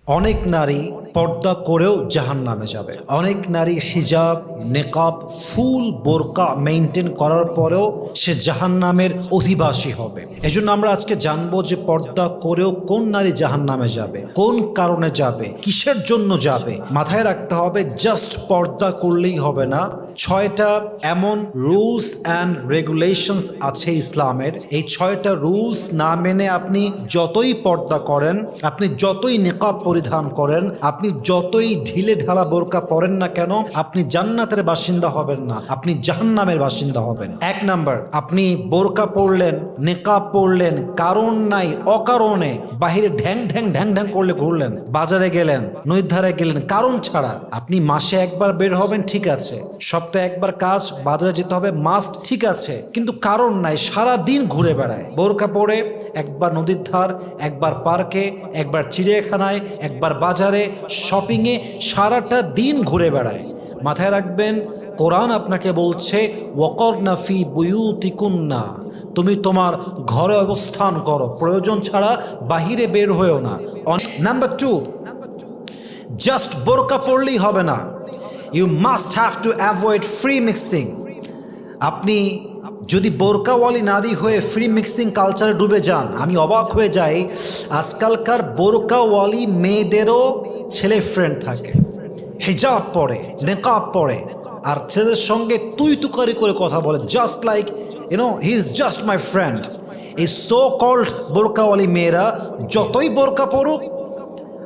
অনেক নারী পর্দা করেও জাহান্নামে যাবে। অনেক নারী হিজাব, নেকাব, ফুল বোরকা মেইনটেইন করার পরেও সে জাহান্নামের অধিবাসী হবে। এজন্য আমরা আজকে জানবো যে পর্দা করেও কোন নারী জাহান্নামে যাবে, কোন কারণে যাবে, কিসের জন্য যাবে। মাথায় রাখতে হবে জাস্ট পর্দা করলেই হবে না। 6টা এমন রুলস অ্যান্ড রেগুলেশনস আছে ইসলামের। এই 6টা রুলস না মেনে আপনি যতই পর্দা করেন, আপনি যতই নেকাব পরিধান করেন, আপনি যতই ঢিলে ঢালা বোরকা পরেন না কেন, আপনি জান্নাতের বাসিন্দা হবেন না, আপনি জাহান্নামের বাসিন্দা হবেন। 1 নাম্বার, আপনি বোরকা পরলেন, নেকাব পরলেন, কারণ নাই অকারণে বাহিরে ঢ্যাং ঢ্যাং ঢ্যাং ঢ্যাং করলে ঘুরলেন, বাজারে গেলেন, নদীর ধারে গেলেন, কারণ ছাড়া। আপনি মাসে একবার বের হবেন, ঠিক আছে, সপ্তাহে একবার কাজ, বাজারে যেতে হবে মাস্ট, ঠিক আছে, কিন্তু কারণ নাই সারা দিন ঘুরে বেড়ায় বোরকা পরে। একবার নদীর ধার, একবার পার্কে, একবার চিড়িয়াখানায়, একবার বাজারে, শপিংয়ে, সারাটা দিন ঘুরে বেড়ায়। মাথায় রাখবেন, কোরআন আপনাকে বলছে ওয়াকরনা ফি বুয়ুতিকুন্না, তুমি তোমার ঘরে অবস্থান করো, প্রয়োজন ছাড়া বাহিরে বের হয়েও না। নাম্বার 2, জাস্ট বোরকা পরলেই হবে না, you must have to avoid free mixing. আপনি যদি বোরকাওয়ালি নারী হয়ে ফ্রি মিক্সিং কালচারে ডুবে যান, আমি অবাক হয়ে যাই, আজকালকার বোরকাওয়ালি মেয়েদেরও ছেলে ফ্রেন্ড থাকে, হিজাব পরে, নেকাব পরে, আর ছেলেদের সঙ্গে তুই তুকারি করে কথা বলে, just like he is just my friend. এই সো কল্ড বোরকাওয়ালি মেয়েরা যতই বোরকা পড়ুক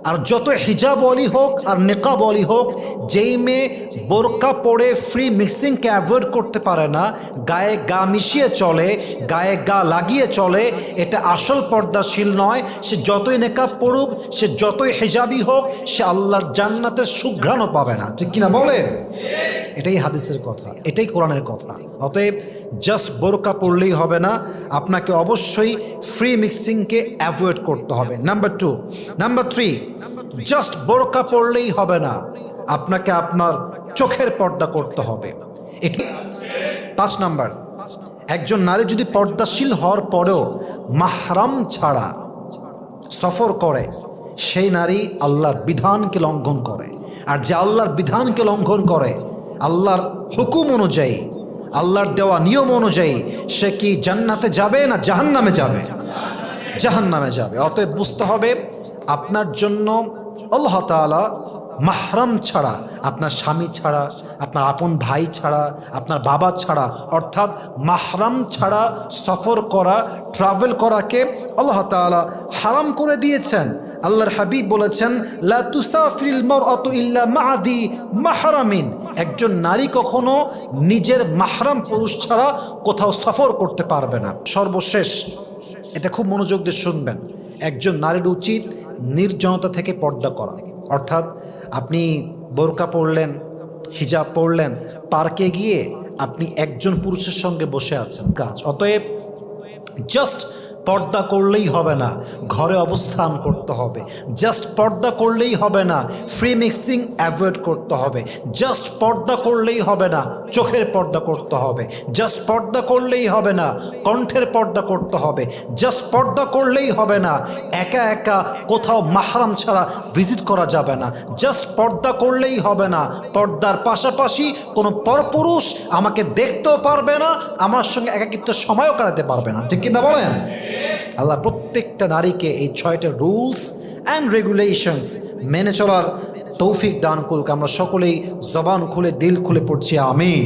আর যত হিজাবওয়ালি হোক আর নেকাবওয়ালি হোক, যেই মেয়ে বোরকা পরে ফ্রি মিক্সিংকে অ্যাভয়েড করতে পারে না, গায়ে গা মিশিয়ে চলে, গায়ে গা লাগিয়ে চলে, এটা আসল পর্দাশীল নয়। সে যতই নেকাব পড়ুক, সে যতই হিজাবি হোক, সে আল্লাহর জান্নাতের সুঘ্রাণও পাবে না। ঠিক কিনা বলেন? এটাই হাদিসের কথা, এটাই কোরআনের কথা। অতএব জাস্ট বোরকা পড়লেই হবে না, আপনাকে অবশ্যই ফ্রি মিক্সিংকে অ্যাভয়েড করতে হবে। নাম্বার 2, নাম্বার 3, জাস্ট বোরকা পড়লেই হবে না, আপনাকে আপনার চোখের পর্দা করতে হবে। 5 নাম্বার, একজন নারী যদি পর্দাশীল হওয়ার পরেও মাহরাম ছাড়া সফর করে, সেই নারী আল্লাহর বিধানকে লঙ্ঘন করে। আর যে আল্লাহর বিধানকে লঙ্ঘন করে, আল্লাহর হুকুম অনুযায়ী, আল্লাহর দেওয়া নিয়ম অনুযায়ী, সে কি জান্নাতে যাবে না জাহান্নামে যাবে? জাহান্নামে যাবে। অতএব বুঝতে হবে, আপনার জন্য আল্লাহ তাআলা মাহরাম ছাড়া, আপনার স্বামী ছাড়া, আপনার আপন ভাই ছাড়া, আপনার বাবা ছাড়া, অর্থাৎ মাহরাম ছাড়া সফর করা, ট্রাভেল করাকে আল্লাহ তাআলা হারাম করে দিয়েছেন। আল্লাহর হাবিব বলেছেন, লা তুসাফিরিল মারআতু ইল্লা মা'দি মাহরামিন। একজন নারী কখনো নিজের মাহরাম পুরুষ ছাড়া কোথাও সফর করতে পারবে না। সর্বশেষ, এটা খুব মনোযোগ দিয়ে শুনবেন, একজন নারীর উচিত নির্জনতা থেকে পর্দা করা। অর্থাৎ আপনি বোরকা পরলেন, হিজাব পরলেন, পার্কে গিয়ে আপনি একজন পুরুষের সঙ্গে বসে আছেন, কাজ। অতএব জাস্ট পর্দা করলেই হবে না, ঘরে অবস্থান করতে হবে। জাস্ট পর্দা করলেই হবে না, ফ্রি মিক্সিং অ্যাভয়েড করতে হবে। জাস্ট পর্দা করলেই হবে না, চোখের পর্দা করতে হবে। জাস্ট পর্দা করলেই হবে না, কণ্ঠের পর্দা করতে হবে। জাস্ট পর্দা করলেই হবে না, একা একা কোথাও মাহরাম ছাড়া ভিজিট করা যাবে না। জাস্ট পর্দা করলেই হবে না, পর্দার পাশাপাশি কোনো পরপুরুষ আমাকে দেখতেও পারবে না, আমার সঙ্গে একাকিত্ব সময়ও কাটাতে পারবে না। ঠিক কিনা বলেন? আল্লাহ প্রত্যেকটা নারীকে এই 6টা রুলস অ্যান্ড রেগুলেশনস মেনে চলার তৌফিক দান করুক। আমরা সকলেই জবান খুলে, দিল খুলে পড়ছি আমিন।